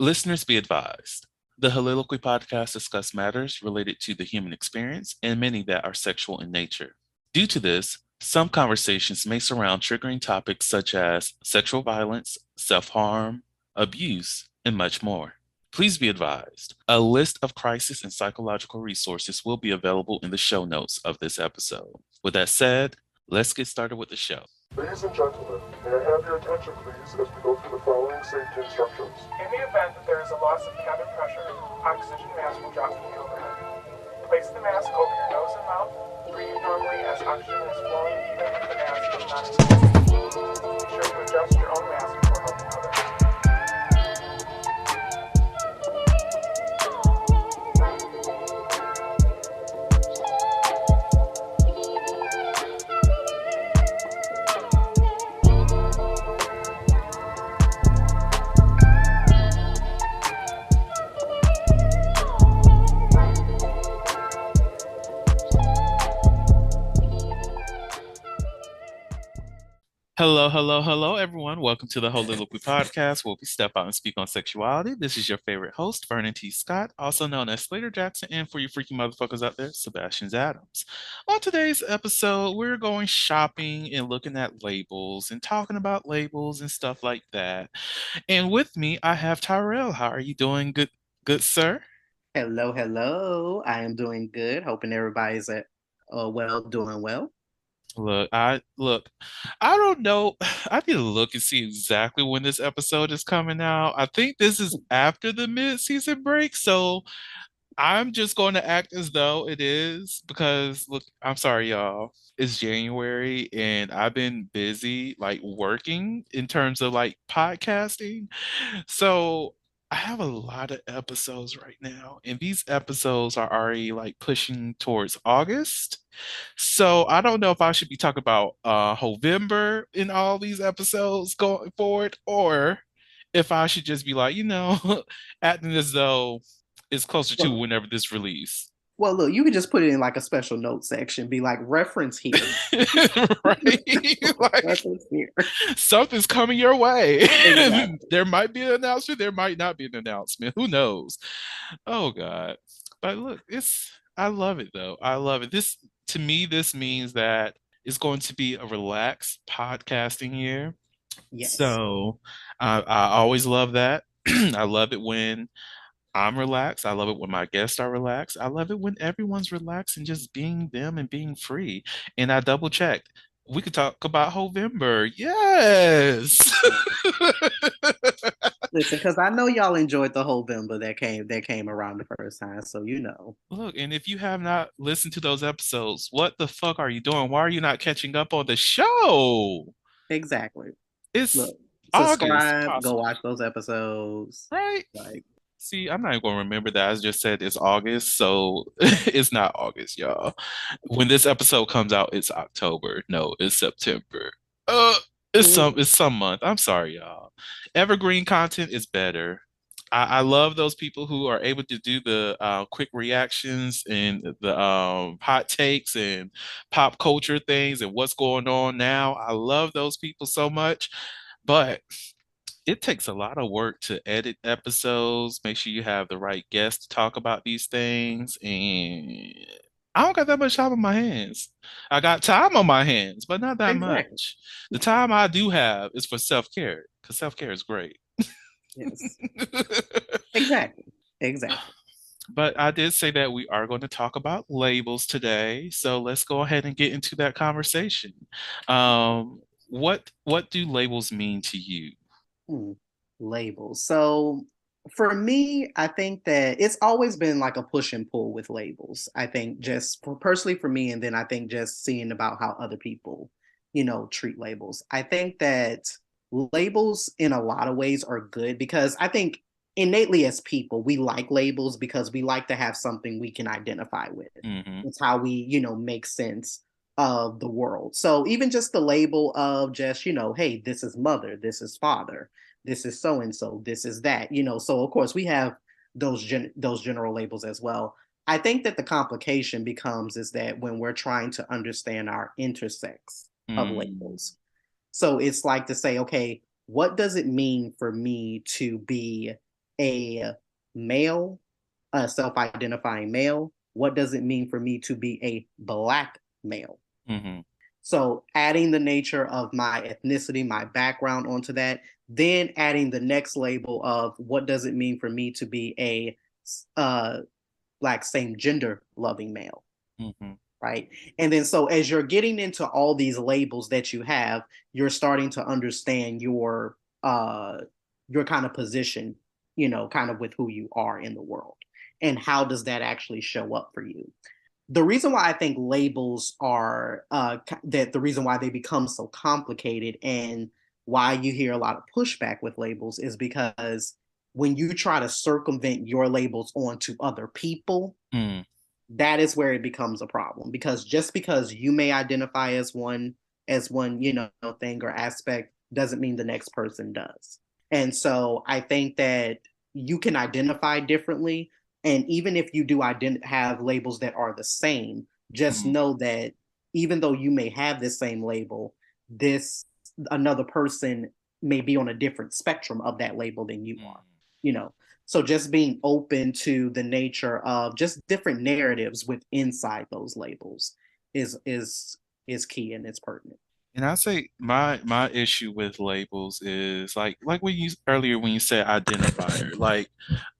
Listeners be advised. The Soliloquy podcast discuss matters related to the human experience and many that are sexual in nature. Due to this, some conversations may surround triggering topics such as sexual violence, self-harm, abuse, and much more. Please be advised, a list of crisis and psychological resources will be available in the show notes of this episode. With that said, let's get started with the show. Ladies and gentlemen, may I have your attention please as we go through the following safety instructions. In the event that there is a loss of cabin pressure, oxygen mask will drop from the overhead. Place the mask over your nose and mouth. Breathe normally as oxygen is flowing even if the mask is not inflated. Be sure to adjust your own mask before helping others. Hello, everyone. Welcome to the Soliloquy podcast, where we step out and speak on sexuality. This is your favorite host, Vernon T. Scott, also known as Slaytor Jackson, and for you freaky motherfuckers out there, Sebastian Adams. On today's episode, we're going shopping and looking at labels and talking about labels and stuff like that. And with me, I have Tyrell. How are you doing, good sir? Hello. I am doing good. Hoping everybody's doing well. I don't know. I need to look and see exactly when this episode is coming out. I think this is after the mid-season break, so I'm just going to act as though it is because look, I'm sorry, y'all. It's January and I've been busy like working in terms of like podcasting. So I have a lot of episodes right now, and these episodes are already like pushing towards August. So I don't know if I should be talking about November in all these episodes going forward, or if I should just be like, acting as though it's closer to Well, whenever this release. well, look, you could just put it in like a special note section, be like reference here. Right? Like Reference here. something's coming your way. Exactly. There might be an announcement, there might not be an announcement. Who knows? Oh God. But look, I love it though. I love it. This to me, this means that it's going to be a relaxed podcasting year. Yes. So I always love that. I love it when I'm relaxed. I love it when my guests are relaxed. I love it when everyone's relaxed and just being them and being free. And I double checked. We could talk about November. Yes. Listen, because I know y'all enjoyed the whole Bimba that came around the first time, so you know. Look, and if you have not listened to those episodes, what the fuck are you doing? Why are you not catching up on the show? Exactly. It's Look, August, subscribe, go possible, watch those episodes. right? Like, See, I'm not even going to remember that. I just said it's August, so it's not August, y'all. When this episode comes out, it's October. No, it's September. Uh, it's some month. I'm sorry, y'all. Evergreen content is better. I love those people who are able to do the quick reactions and the hot takes and pop culture things and what's going on now. I love those people so much, but it takes a lot of work to edit episodes, make sure you have the right guests to talk about these things. And I don't got that much time on my hands. I got time on my hands, but not that exactly. much. The time I do have is for self-care because self-care is great. Yes. Exactly. But I did say that we are going to talk about labels today. So let's go ahead and get into that conversation. What do labels mean to you? Hmm. Labels. So for me, I think that it's always been like a push and pull with labels. I think personally for me, and then I think just seeing about how other people, treat labels. I think that labels in a lot of ways are good because I think innately as people, we like labels because we like to have something we can identify with. Hmm. It's how we, make sense of the world. So even just the label of just, hey, this is mother, this is father, this is so and so, this is that, So of course we have those general labels as well. I think that the complication becomes is that when we're trying to understand our intersex of Mm. labels. So it's like to say, okay, what does it mean for me to be a male, a self-identifying male? What does it mean for me to be a black male? Mm-hmm. So adding the nature of my ethnicity, my background onto that, then adding the next label of what does it mean for me to be a uh, black same gender loving male, Mm-hmm. right? And then so as you're getting into all these labels that you have, you're starting to understand your kind of position, kind of with who you are in the world. And how does that actually show up for you? The reason why I think labels are that the reason why they become so complicated and why you hear a lot of pushback with labels is because when you try to circumvent your labels onto other people, Mm. that is where it becomes a problem, because just because you may identify as one thing or aspect doesn't mean the next person does. And so I think that you can identify differently, and even if you do have labels that are the same, just Mm. know that even though you may have this same label, this another person may be on a different spectrum of that label than you are, Mm. you know so just being open to the nature of just different narratives with inside those labels is key, and it's pertinent. And I say my issue with labels is like when you earlier when you said identifier, like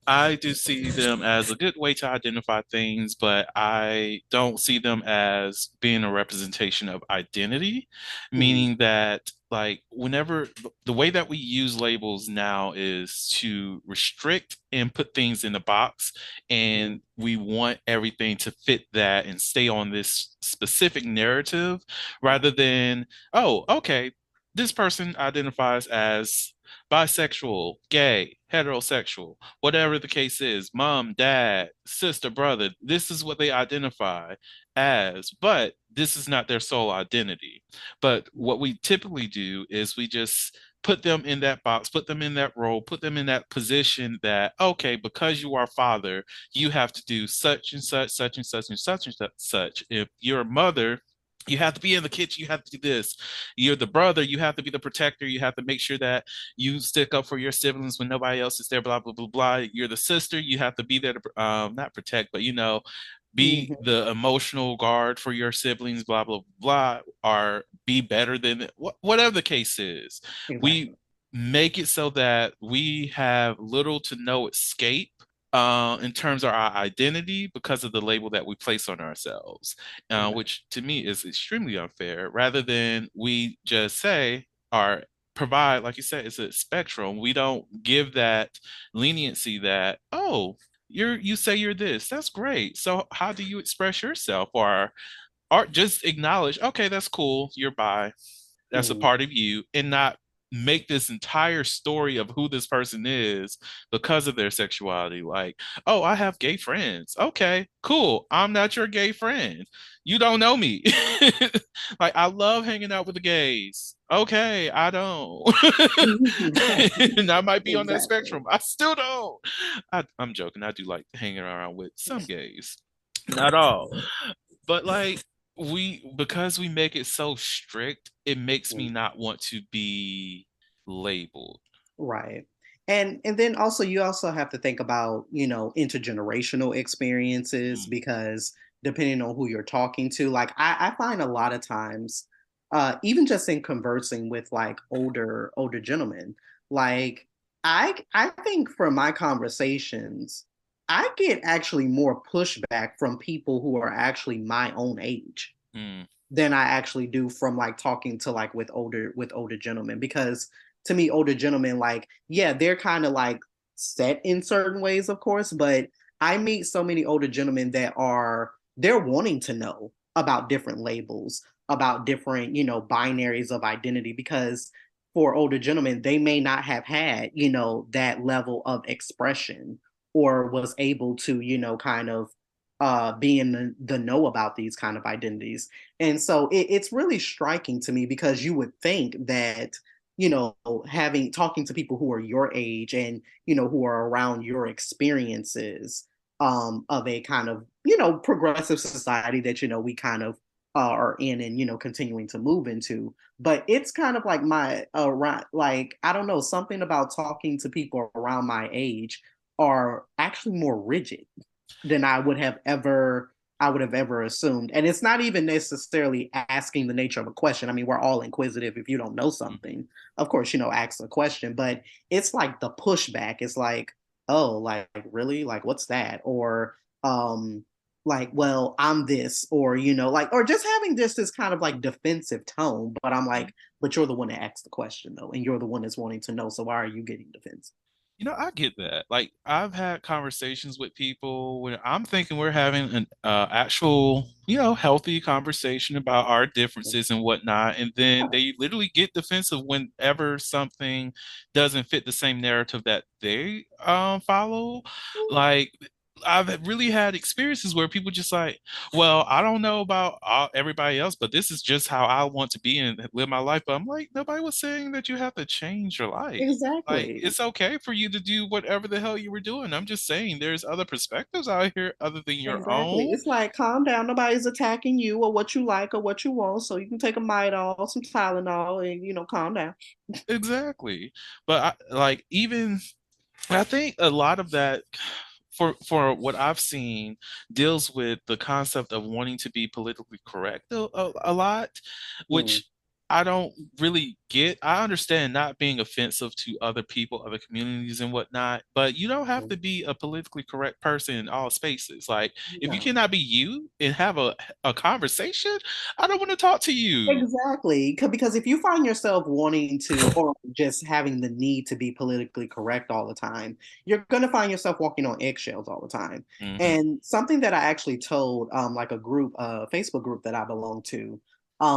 I do see them as a good way to identify things, but I don't see them as being a representation of identity, Mm, meaning that like whenever the way that we use labels now is to restrict and put things in a box, mm, and we want everything to fit that and stay on this specific narrative rather than, oh, okay, this person identifies as bisexual, gay, heterosexual, whatever the case is, mom, dad, sister, brother, this is what they identify as, but this is not their sole identity. But what we typically do is we just put them in that box, put them in that role, put them in that position that, okay, because you are father, you have to do such and such, such and such and such and such. If you're a mother, you have to be in the kitchen, you have to do this. You're the brother, you have to be the protector, you have to make sure that you stick up for your siblings when nobody else is there, blah, blah, blah, blah. You're the sister, you have to be there to, not protect, but, be mhm. the emotional guard for your siblings, blah, blah, blah, or be better than whatever the case is. We Exactly. make it so that we have little to no escape in terms of our identity because of the label that we place on ourselves, Exactly. which to me is extremely unfair. Rather than we just say or provide, like you said, it's a spectrum. We don't give that leniency that, oh, you say you're this. That's great. So how do you express yourself? Or just acknowledge, okay, that's cool. You're bi, that's a Mm. part of you, and not make this entire story of who this person is because of their sexuality. Like, oh, I have gay friends. Okay, cool. I'm not your gay friend. You don't know me. Like, I love hanging out with the gays. Okay, I don't. And I might be on that Exactly. spectrum. I still don't. I'm joking. I do like hanging around with some gays. Not all. But like because we make it so strict, it makes me Mm. not want to be labeled. Right. And then also you also have to think about, intergenerational experiences, Mm, because depending on who you're talking to, like I find a lot of times, even just in conversing with like older gentlemen, like I think from my conversations, I get actually more pushback from people who are actually my own age mm, than I actually do from like talking to like with older gentlemen, because to me older gentlemen, like, yeah, they're kind of like set in certain ways, of course, but I meet so many older gentlemen that they're wanting to know about different labels, about different, binaries of identity, because for older gentlemen they may not have had, that level of expression, or was able to, kind of be in the know about these kind of identities. And so it's really striking to me, because you would think that, having talking to people who are your age, and, who are around your experiences, of a kind of, progressive society that, we kind of are in and continuing to move into. But it's kind of like my around like I don't know, something about talking to people around my age are actually more rigid than I would have ever assumed. And it's not even necessarily asking the nature of a question. I mean, we're all inquisitive. If you don't know Mhm. something, of course, ask a question, but it's like the pushback. It's like, oh, like really? Like what's that? Or like, well, I'm this, or like, or just having this kind of like defensive tone. But I'm like, but you're the one that asked the question though, and you're the one that's wanting to know. So why are you getting defensive? I get that. Like, I've had conversations with people when I'm thinking we're having an actual, healthy conversation about our differences and whatnot, and then they literally get defensive whenever something doesn't fit the same narrative that they follow. Like, I've really had experiences where people just like, well, I don't know about everybody else, but this is just how I want to be and live my life. But I'm like, nobody was saying that you have to change your life. Like, Exactly. it's okay for you to do whatever the hell you were doing. I'm just saying there's other perspectives out here other than your Exactly. own. It's like calm down. Nobody's attacking you or what you like or what you want. So you can take a Midol, some Tylenol, and calm down. Exactly. But like, even I think a lot of that, for what I've seen, deals with the concept of wanting to be politically correct a lot, Mm, which I don't really get. I understand not being offensive to other people, other communities and whatnot, but you don't have mm. to be a politically correct person in all spaces. Like, if you No. cannot be you and have a conversation, I don't want to talk to you. Exactly. Because if you find yourself wanting to, or just having the need to be politically correct all the time, you're going to find yourself walking on eggshells all the time. Hmm. And something that I actually told, like a group, a Facebook group that I belong to,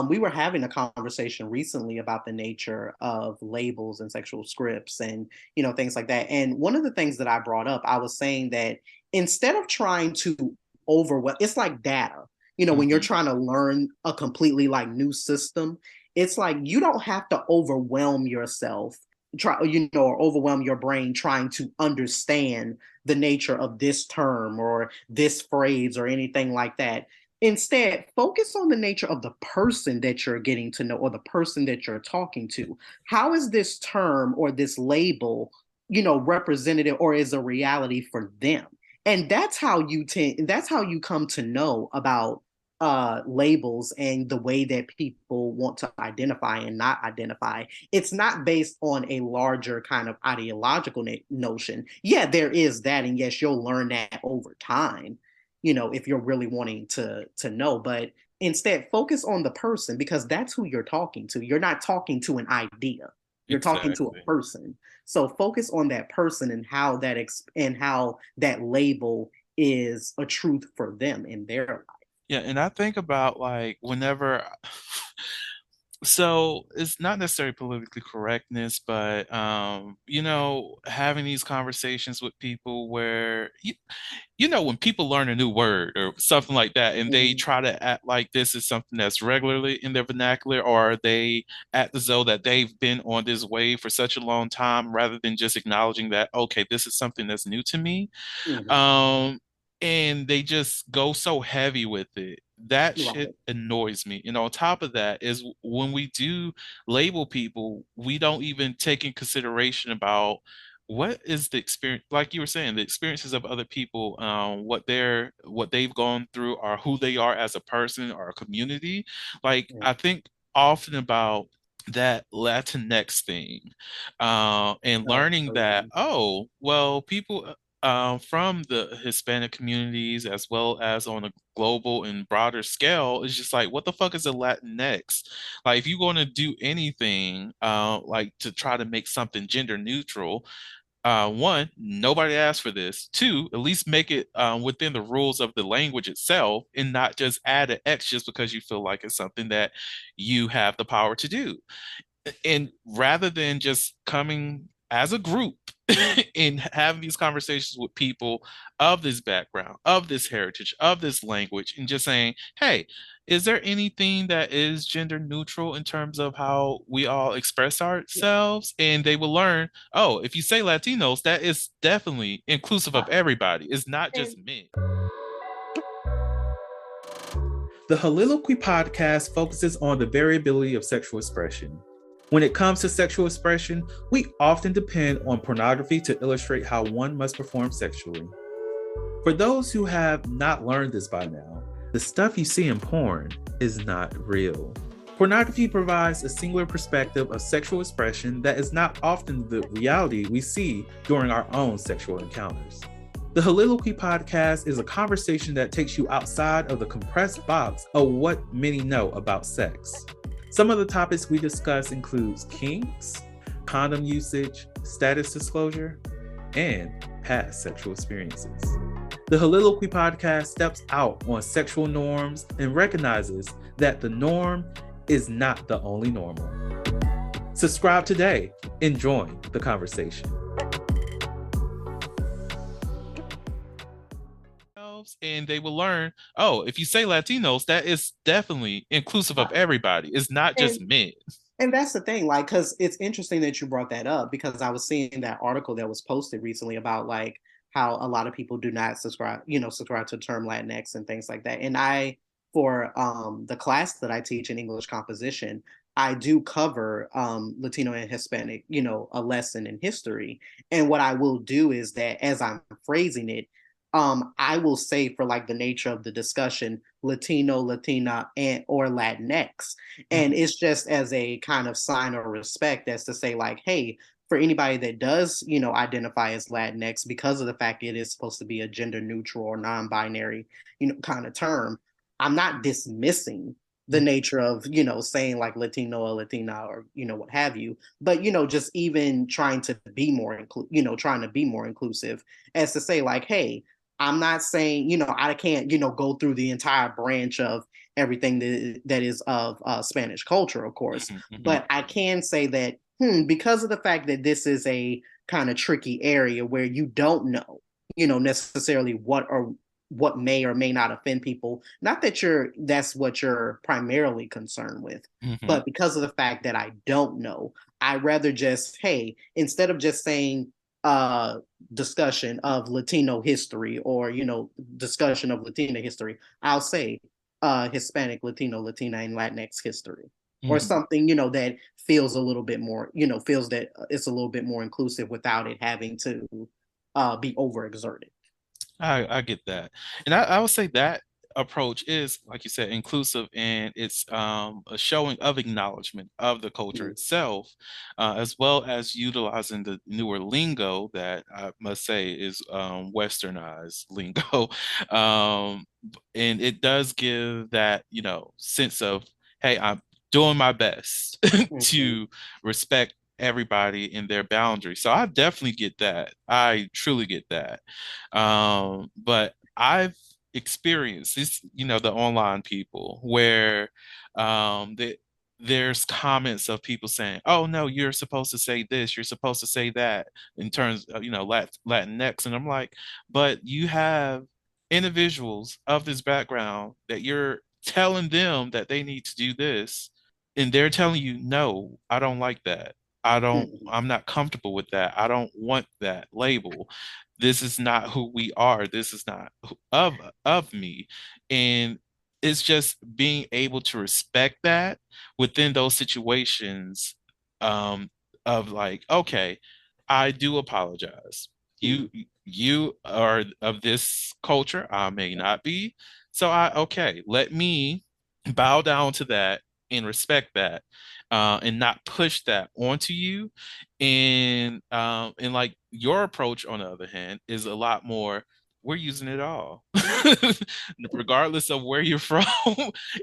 we were having a conversation recently about the nature of labels and sexual scripts and, things like that. And one of the things that I brought up, I was saying that instead of trying to overwhelm, it's like data when you're Hmm. trying to learn a completely like new system, it's like you don't have to overwhelm yourself, or overwhelm your brain trying to understand the nature of this term or this phrase or anything like that. Instead, focus on the nature of the person that you're getting to know or the person that you're talking to. How is this term or this label, representative or is a reality for them? And that's how you come to know about labels and the way that people want to identify and not identify. It's not based on a larger kind of ideological notion. Yeah, there is that, and yes, you'll learn that over time. If you're really wanting to know, but instead focus on the person because that's who you're talking to. You're not talking to an idea. You're talking to a Exactly. person. So focus on that person and how that label is a truth for them in their life. Yeah, and I think about like whenever so it's not necessarily politically correctness, but having these conversations with people where when people learn a new word or something like that, and they Mhm. try to act like this is something that's regularly in their vernacular, or they act as though that they've been on this wave for such a long time, rather than just acknowledging that, okay, this is something that's new to me. Mhm. Um, and they just go so heavy with it. That shit Right. annoys me. And on top of that is when we do label people, we don't even take in consideration about what is the experience, like you were saying, the experiences of other people, what they've gone through, or who they are as a person or a community. Like, Yeah. I think often about that Latinx thing, and Oh, learning that, person. oh, well, people from the Hispanic communities as well as on a global and broader scale, it's just like, what the fuck is a Latinx? Like, if you're going to do anything, like to try to make something gender neutral, one, nobody asked for this. Two, at least make it within the rules of the language itself and not just add an X just because you feel like it's something that you have the power to do. And rather than just coming as a group and having these conversations with people of this background, of this heritage, of this language, and just saying, hey, is there anything that is gender neutral in terms of how we all express Yeah. ourselves? And they will learn, oh, if you say Latinos, that is definitely inclusive of Right. everybody. It's not And just men. The Soliloquy podcast focuses on the variability of sexual expression. When it comes to sexual expression, we often depend on pornography to illustrate how one must perform sexually. For those who have not learned this by now, the stuff you see in porn is not real. Pornography provides a singular perspective of sexual expression that is not often the reality we see during our own sexual encounters. The Soliloquy podcast is a conversation that takes you outside of the compressed box of what many know about sex. Some of the topics we discuss includes kinks, condom usage, status disclosure, and past sexual experiences. The Soliloquy podcast steps out on sexual norms and recognizes that the norm is not the only normal. Subscribe today and join the conversation. And they will learn, oh, if you say Latinos, that is definitely inclusive of everybody. It's not just And men. and that's the thing, like, because it's interesting that you brought that up because I was seeing that article that was posted recently about like how a lot of people do not subscribe to the term Latinx and things like that. And for the class that I teach in English composition, I do cover Latino and Hispanic, a lesson in history. And what I will do is that as I'm phrasing it, I will say for like the nature of the discussion, Latino, Latina, and or Latinx. And it's just as a kind of sign of respect as to say, like, hey, for anybody that does, identify as Latinx, because of the fact it is supposed to be a gender neutral or non-binary, kind of term, I'm not dismissing the nature of, saying like Latino or Latina or, what have you, but, just even trying to be more trying to be more inclusive as to say like, hey, I'm not saying, I can't, go through the entire branch of everything that is of Spanish culture, of course, but I can say that because of the fact that this is a kind of tricky area where you don't know, necessarily what may or may not offend people. Not that that's what you're primarily concerned with, but because of the fact that I don't know, I rather just, hey, instead of just saying discussion of Latino history or, discussion of Latina history, I'll say Hispanic, Latino, Latina, and Latinx history. Or something, that feels a little bit more, feels that it's a little bit more inclusive without it having to be overexerted. I get that. And I would say that approach is, like you said, inclusive, and it's a showing of acknowledgement of the culture itself, as well as utilizing the newer lingo that I must say is westernized lingo. Um, and it does give that, sense of, hey, I'm doing my best Mm-hmm. to respect everybody in their boundaries. So I definitely get that. I truly get that. But I've experienced this, the online people where there's comments of people saying, "Oh no, you're supposed to say this, you're supposed to say that," in terms of Latinx, and I'm like, but you have individuals of this background that you're telling them that they need to do this, and they're telling you, "No, I don't like that. Mm-hmm. I'm not comfortable with that. I don't want that label. This is not who we are. This is not of me." And it's just being able to respect that within those situations, um, of like, okay, I do apologize. You you are of this culture. I may not be. So okay, let me bow down to that and respect that, and not push that onto you. And like your approach, on the other hand, is a lot more. We're using it all, regardless of where you're from.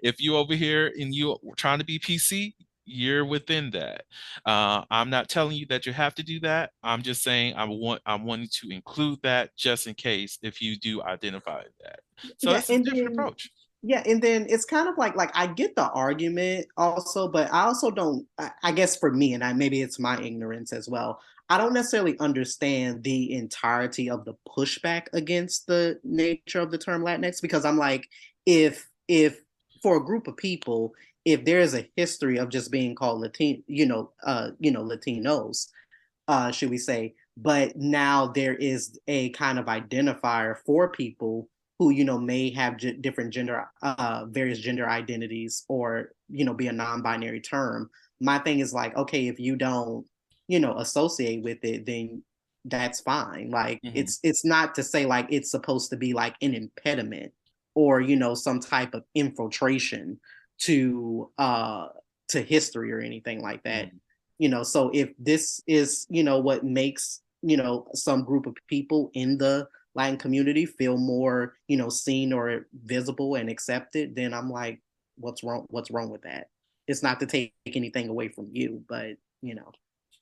If you over here and you trying to be PC, you're within that. I'm not telling you that you have to do that. I'm just saying I'm wanting to include that just in case if you do identify that. So Yeah, it's a and different then approach. yeah, and then it's kind of like I get the argument also, but I also don't. I guess for me, and maybe it's my ignorance as well. I don't necessarily understand the entirety of the pushback against the nature of the term Latinx because I'm like, if for a group of people, if there is a history of just being called Latinos, should we say? But now there is a kind of identifier for people who may have different gender various gender identities, or be a non-binary term. My thing is like, okay, if you don't associate with it, then that's fine. Like Hmm. it's not to say like it's supposed to be like an impediment, or some type of infiltration to history or anything like that. Hmm. So if this is what makes some group of people in the Latin community feel more seen or visible and accepted, then I'm like, what's wrong with that? It's not to take anything away from you, but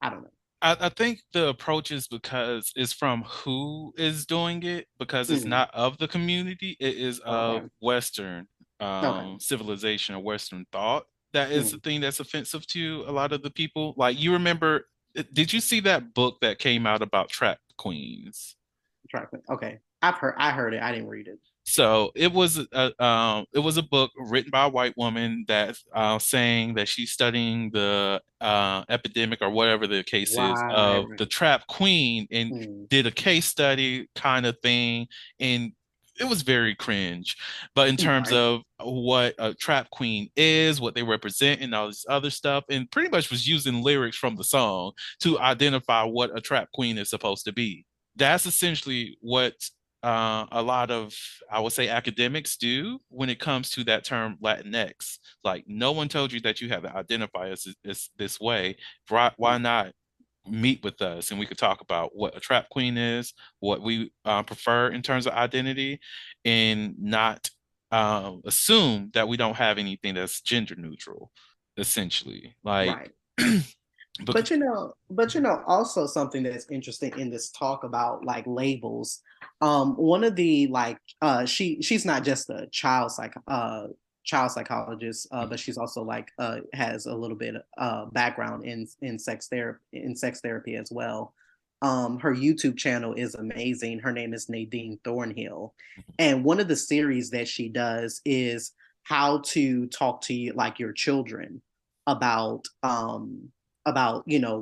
I don't know. I think the approach is because it's from who is doing it, because it's Mm, not of the community, it is okay. of Western Okay. civilization or Western thought. That is the Mm, thing that's offensive to a lot of the people. Like, you remember, did you see that book that came out about trap queens? okay. I heard it. I didn't read it. So it was a book written by a white woman that's saying that she's studying the epidemic or whatever the case is Right, of right. the trap queen, and Mm, did a case study kind of thing, and it was very cringe. But in terms right, of what a trap queen is, what they represent, and all this other stuff, and pretty much was using lyrics from the song to identify what a trap queen is supposed to be. That's essentially what a lot of, I would say, academics do when it comes to that term Latinx. Like, no one told you that you have to identify as this way. Why not meet with us and we could talk about what a trap queen is, what we prefer in terms of identity, and not assume that we don't have anything that's gender neutral, essentially. Like, right. because, But also something that's interesting in this talk about like labels. One of the like she's not just a child psychologist, but she's also like has a little bit background in sex therapy as well. Her YouTube channel is amazing. Her name is Nadine Thornhill, and one of the series that she does is how to talk to you like your children about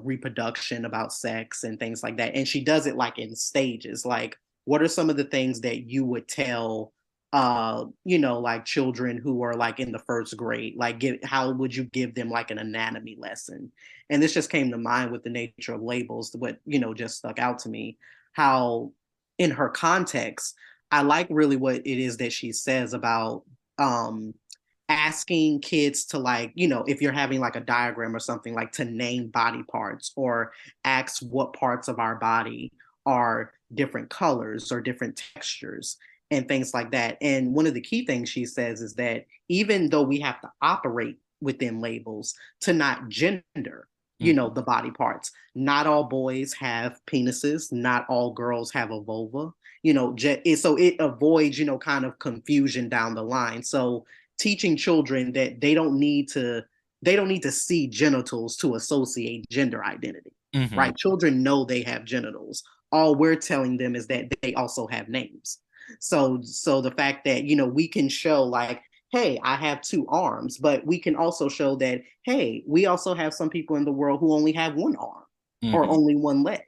reproduction, about sex and things like that. And she does it like in stages. Like, what are some of the things that you would tell like children who are like in the first grade? Like, how would you give them like an anatomy lesson? And this just came to mind with the nature of labels. What just stuck out to me, how in her context, I like really what it is that she says about um asking kids to, like, if you're having like a diagram or something, like to name body parts, or ask what parts of our body are different colors or different textures and things like that. And one of the key things she says is that even though we have to operate within labels, to not gender mhm, the body parts. Not all boys have penises, not all girls have a vulva, so it avoids kind of confusion down the line. So teaching children that they don't need to see genitals to associate gender identity, mhm, right? Children know they have genitals. All we're telling them is that they also have names. So the fact that we can show like, hey, I have two arms, but we can also show that, hey, we also have some people in the world who only have one arm or mhm, only one leg.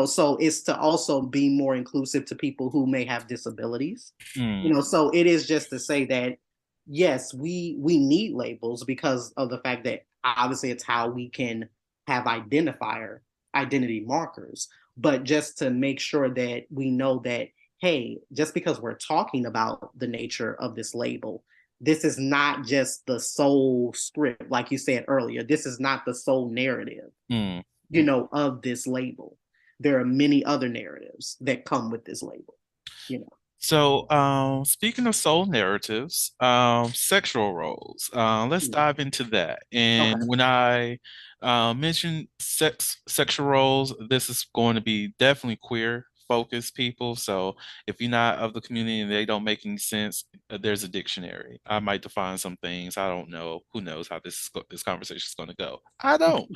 So it's to also be more inclusive to people who may have disabilities. mhm, So it is just to say that yes, we need labels because of the fact that obviously it's how we can have identity markers, but just to make sure that we know that, hey, just because we're talking about the nature of this label, this is not just the sole script, like you said earlier. This is not the sole narrative, mhm, mhm. of this label. There are many other narratives that come with this label, you know. So, speaking of soul narratives, sexual roles, let's Mm. dive into that. And Okay. when I mention sexual roles, this is going to be definitely queer focused people. So, if you're not of the community and they don't make any sense, there's a dictionary. I might define some things. I don't know. Who knows how this conversation is going to go? I don't.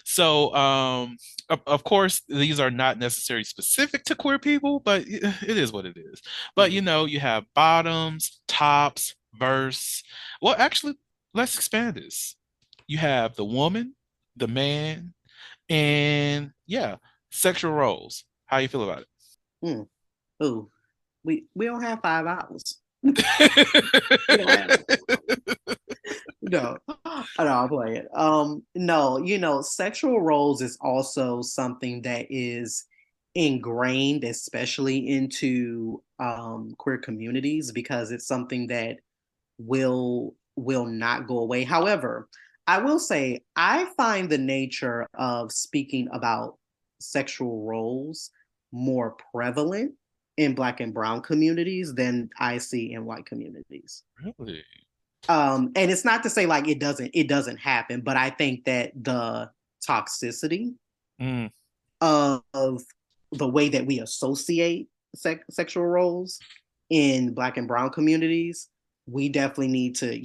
So, of course, these are not necessarily specific to queer people, but it is what it is. But Mm. you have bottoms, tops, verse. Well, actually, let's expand this. You have the woman, the man, and yeah, sexual roles. How you feel about it? Mm. Ooh. We don't have 5 hours. We don't have no. I know I'm playing. No, sexual roles is also something that is ingrained, especially into queer communities, because it's something that will not go away. However, I will say I find the nature of speaking about sexual roles more prevalent in Black and Brown communities than I see in white communities. Really? And it's not to say like it doesn't happen, but I think that the toxicity Mm. of the way that we associate sexual roles in Black and Brown communities, we definitely need to,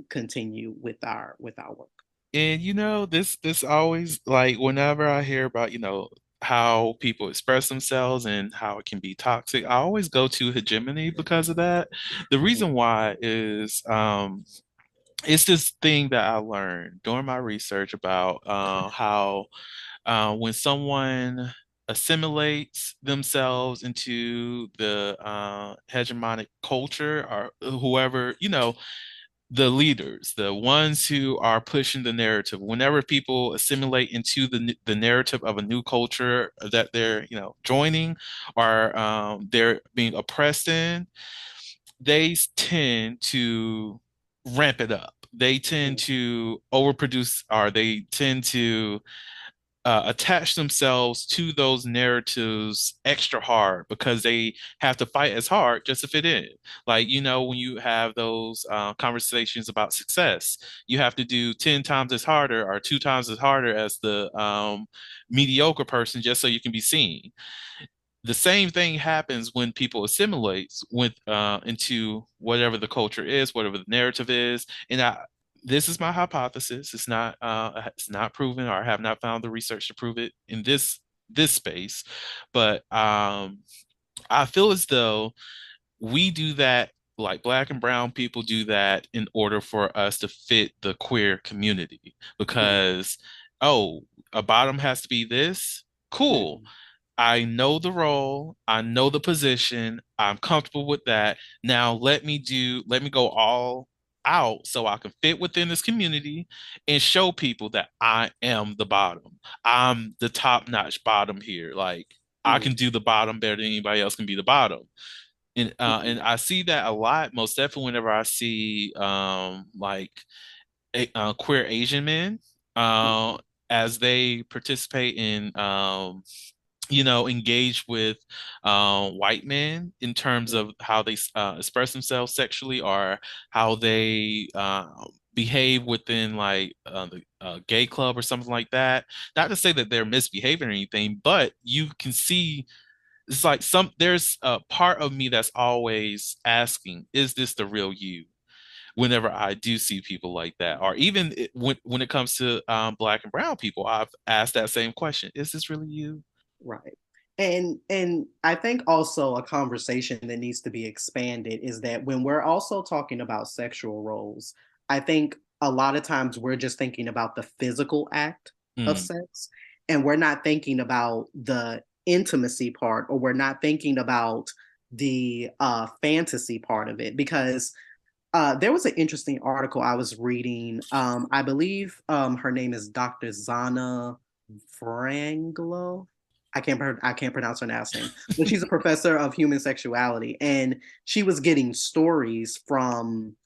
continue with our work. And this always, like, whenever I hear about, how people express themselves and how it can be toxic, I always go to hegemony because of that. The Mhm. reason why is it's this thing that I learned during my research about how when someone assimilates themselves into the hegemonic culture or whoever, the leaders, the ones who are pushing the narrative, whenever people assimilate into the narrative of a new culture that they're, joining or they're being oppressed in, they tend to ramp it up. They tend to overproduce, or they tend to attach themselves to those narratives extra hard because they have to fight as hard just to fit in. Like, when you have those conversations about success, you have to do 10 times as harder or 2 times as harder as the mediocre person just so you can be seen. The same thing happens when people assimilate with into whatever the culture is, whatever the narrative is. And this is my hypothesis. It's not proven, or I have not found the research to prove it in this space. But I feel as though we do that, like Black and Brown people do that in order for us to fit the queer community. Mhm. Because, oh, a bottom has to be this. Cool. Mhm. I know the role, I know the position, I'm comfortable with that. Now let me go all out so I can fit within this community and show people that I am the bottom. I'm the top-notch bottom here. Like, I can Mhm. do the bottom better than anybody else can be the bottom. And Mhm. I see that a lot, most definitely whenever I see like queer Asian men uh Mhm. as they participate in engage with white men in terms of how they express themselves sexually, or how they behave within like the gay club or something like that. Not to say that they're misbehaving or anything, but you can see it's like there's a part of me that's always asking, is this the real you? Whenever I do see people like that, or even when it comes to Black and Brown people, I've asked that same question: is this really you? Right. And I think also a conversation that needs to be expanded is that when we're also talking about sexual roles, I think a lot of times we're just thinking about the physical act of Mm, sex, and we're not thinking about the intimacy part, or we're not thinking about the fantasy part of it, because there was an interesting article I was reading. I believe her name is Dr. Zana Franglo. I can't pronounce her last name, but she's a professor of human sexuality, and she was getting stories from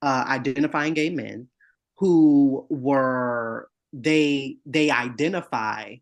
identifying gay men who were they identify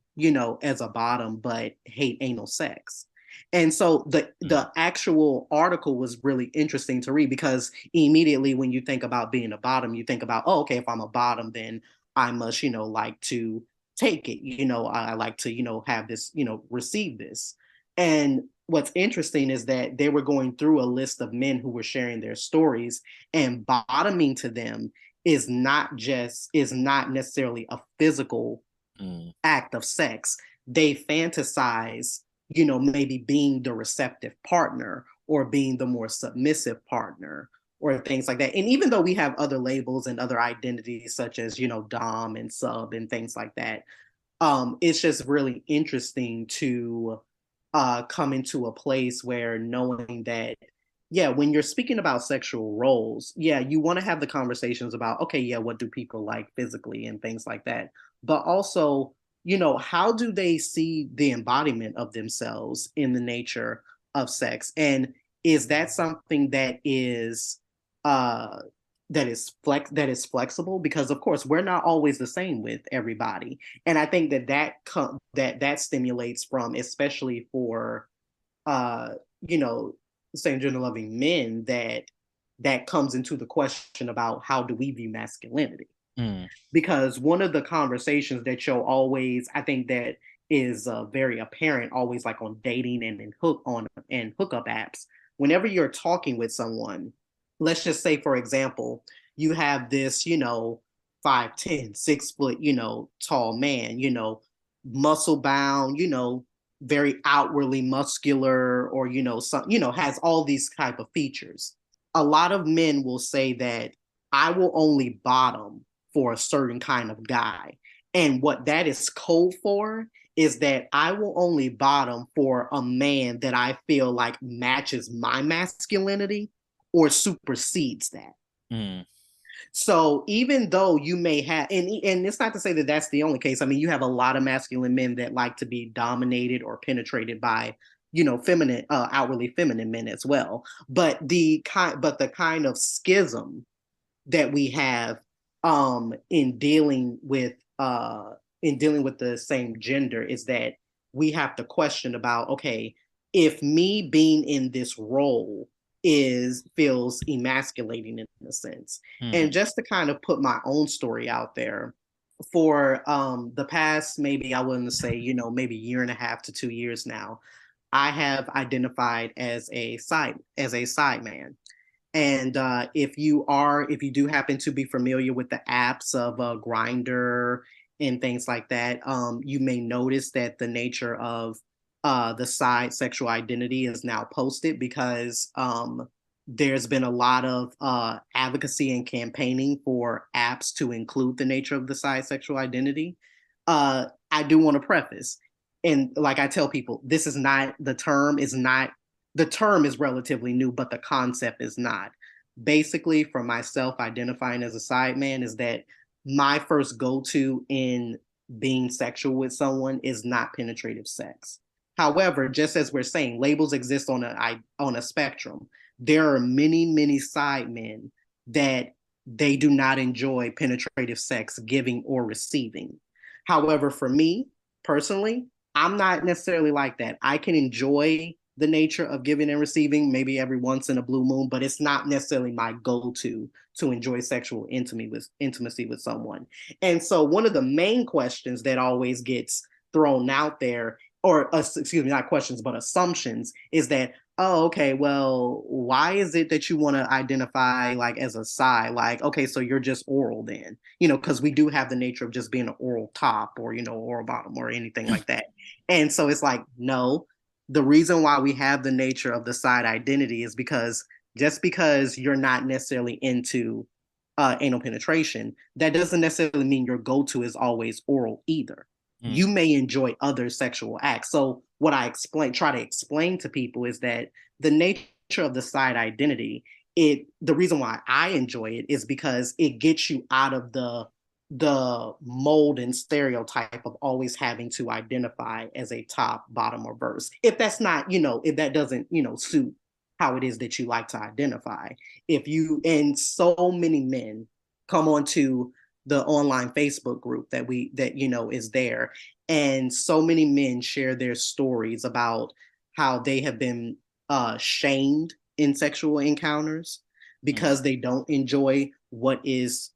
as a bottom but hate anal sex. And so mm, the actual article was really interesting to read, because immediately when you think about being a bottom, you think about, oh, okay, if I'm a bottom, then I must, like to take it. I like to, have this, receive this. And what's interesting is that they were going through a list of men who were sharing their stories, and bottoming to them is not necessarily a physical mm, act of sex. They fantasize, maybe being the receptive partner, or being the more submissive partner, or things like that. And even though we have other labels and other identities, such as, Dom and sub and things like that, it's just really interesting to come into a place where knowing that, yeah, when you're speaking about sexual roles, yeah, you want to have the conversations about, okay, yeah, what do people like physically and things like that. But also, how do they see the embodiment of themselves in the nature of sex? And is that something uh that is flexible? Because of course we're not always the same with everybody, and I think that stimulates from, especially for uh you know same gender loving men, that comes into the question about how do we view masculinity. Mm, Because one of the conversations that you'll always, I think, that is very apparent always, like on dating and hookup apps, whenever you're talking with someone, let's just say for example, you have this 5'10", 6 foot tall man, muscle bound, very outwardly muscular, or some has all these type of features. A lot of men will say that I will only bottom for a certain kind of guy. And what that is code for is that I will only bottom for a man that I feel like matches my masculinity or supersedes that. mm, So even though you may have, and it's not to say that that's the only case. I mean, you have a lot of masculine men that like to be dominated or penetrated by, feminine, outwardly feminine men as well. But the kind of schism that we have in dealing with the same gender is that we have to question about, okay, if me being in this role is feels emasculating in a sense. mm, And just to kind of put my own story out there, for the past, maybe I wouldn't say, maybe year and a half to 2 years now, I have identified as a side man. And if you do happen to be familiar with the apps of Grinder and things like that, you may notice that the nature of the side sexual identity is now posted, because there's been a lot of advocacy and campaigning for apps to include the nature of the side sexual identity. I do want to preface, and like I tell people, this is not the term is relatively new, but the concept is not. Basically, for myself, identifying as a side man is that my first go to in being sexual with someone is not penetrative sex. However, just as we're saying, labels exist on a spectrum. There are many, many side men that they do not enjoy penetrative sex, giving or receiving. However, for me personally, I'm not necessarily like that. I can enjoy the nature of giving and receiving maybe every once in a blue moon, but it's not necessarily my go-to enjoy sexual intimacy with someone. And so one of the main questions that always gets thrown out there, or excuse me, not questions, but assumptions, is that, oh, okay, well, why is it that you want to identify like as a side? Like, okay, so you're just oral then, because we do have the nature of just being an oral top, or, oral bottom, or anything like that. And so it's like, no, the reason why we have the nature of the side identity is because just because you're not necessarily into anal penetration, that doesn't necessarily mean your go-to is always oral either. mm, You may enjoy other sexual acts. So what I try to explain to people is that the nature of the side identity, the reason why I enjoy it is because it gets you out of the mold and stereotype of always having to identify as a top, bottom, or verse. If that's not, if that doesn't, suit how it is that you like to identify. And so many men come onto the online Facebook group that is there. And so many men share their stories about how they have been shamed in sexual encounters mm, because they don't enjoy what is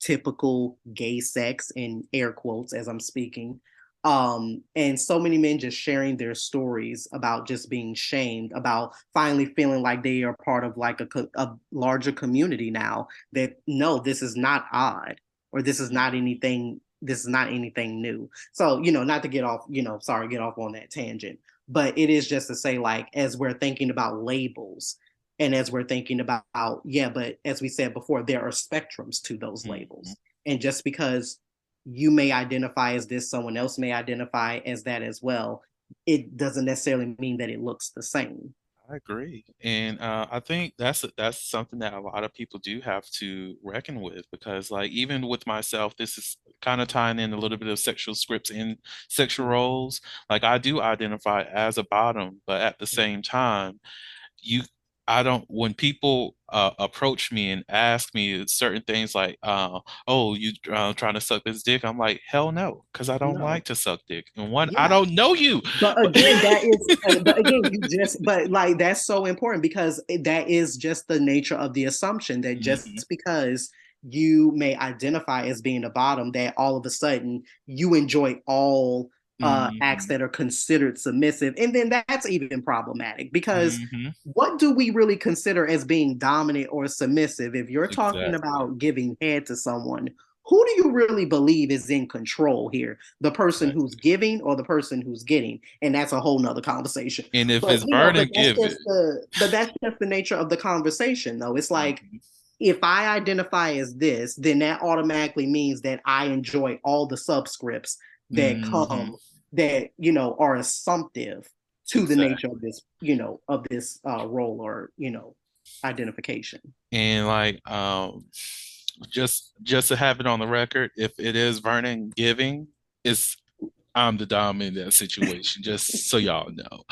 typical gay sex, in air quotes as I'm speaking. And so many men just sharing their stories about just being shamed, about finally feeling like they are part of like a larger community now, that no, this is not odd, or this is not anything new. So, not to get off, sorry, get off on that tangent, but it is just to say, like, as we're thinking about labels, and as we're thinking about, yeah, but as we said before, there are spectrums to those mm, mm, labels. And just because you may identify as this, someone else may identify as that as well. it doesn't necessarily mean that it looks the same. I agree, and I think that's something that a lot of people do have to reckon with because, like, even with myself, this is kind of tying in a little bit of sexual scripts and sexual roles. Like, I do identify as a bottom, but at the same time, you I don't when people approach me and ask me certain things like oh you trying to suck this dick, I'm like hell no, because I don't like No. to suck dick, and one, I Yeah. don't know you. But again, but again, but like that's so important because that is just the nature of the assumption that Mhm. just because you may identify as being a bottom, that all of a sudden you enjoy all acts Mhm. that are considered submissive. And then that's even problematic because Mhm. what do we really consider as being dominant or submissive? If you're talking Exactly. about giving head to someone, who do you really believe is in control here? The person who's Exactly. giving or the person who's getting? And that's a whole nother conversation. And if But it's you know, burning, give it. but that's just the nature of the conversation though. It's like Mhm. if I identify as this, then that automatically means that I enjoy all the subscripts that Mhm. come that, are assumptive to the nature of Exactly. this, of this role or, identification. And like just to have it on the record, if it is Vernon giving, it's I'm the dom in that situation, just so y'all know.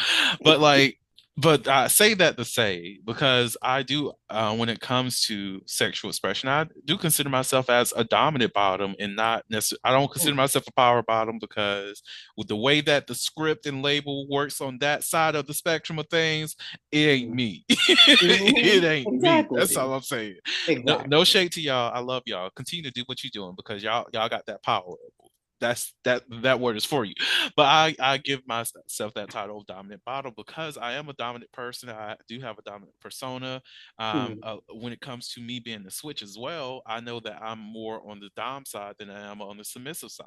But like, but I say that to say because I do, when it comes to sexual expression, I do consider myself as a dominant bottom and not necessarily. I don't consider myself a power bottom because with the way that the script and label works on that side of the spectrum of things, it ain't me. It Mhm. ain't me. That's Exactly. all I'm saying. No, no Exactly. shade to y'all. I love y'all. Continue to do what you're doing because y'all got that power. That word is for you. But I give myself that title of dominant bottom because I am a dominant person. I do have a dominant persona. Mm, When it comes to me being the switch as well, I know that I'm more on the dom side than I am on the submissive side.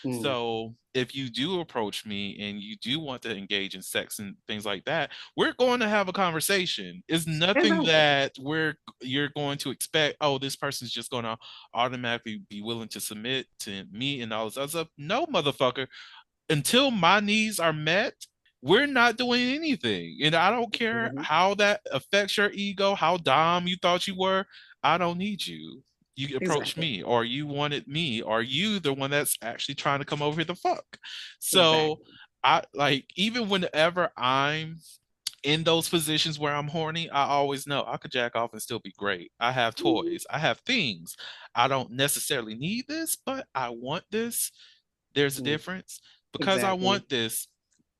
mm. So if you do approach me and you do want to engage in sex and things like that, we're going to have a conversation. It's nothing Exactly. that you're going to expect, oh, this person's just going to automatically be willing to submit to me and all this other stuff. No, motherfucker. Until my needs are met, we're not doing anything. And I don't care Mhm. how that affects your ego, how dumb you thought you were. I don't need you. You approach Exactly. me, or you wanted me, or you the one that's actually trying to come over here to fuck. So Exactly. I like even whenever I'm in those positions where I'm horny, I always know I could jack off and still be great. I have Mhm. toys, I have things. I don't necessarily need this, but I want this. There's a Mm. difference. Because I Exactly. want this,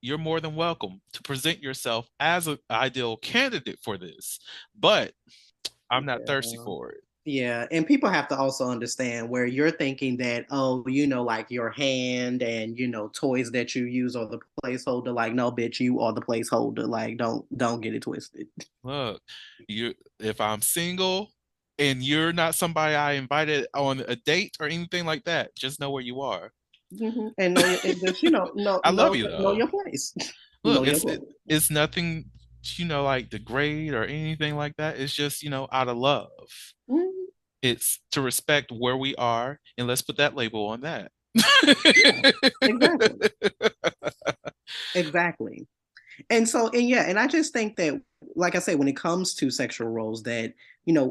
you're more than welcome to present yourself as an ideal candidate for this. But I'm not thirsty Yeah. for it. Yeah, and people have to also understand where you're thinking that, oh, like your hand and toys that you use are the placeholder. Like, no, bitch, you are the placeholder. Like, don't get it twisted. Look, you if I'm single and you're not somebody I invited on a date or anything like that, just know where you are. And know your and just I love you know though. your place. Know Look, your place. it's nothing, like degrade or anything like that. It's just, out of love. Mhm. It's to respect where we are, and let's put that label on that. Yeah, exactly, exactly. And yeah, and I just think that, like I say, when it comes to sexual roles, that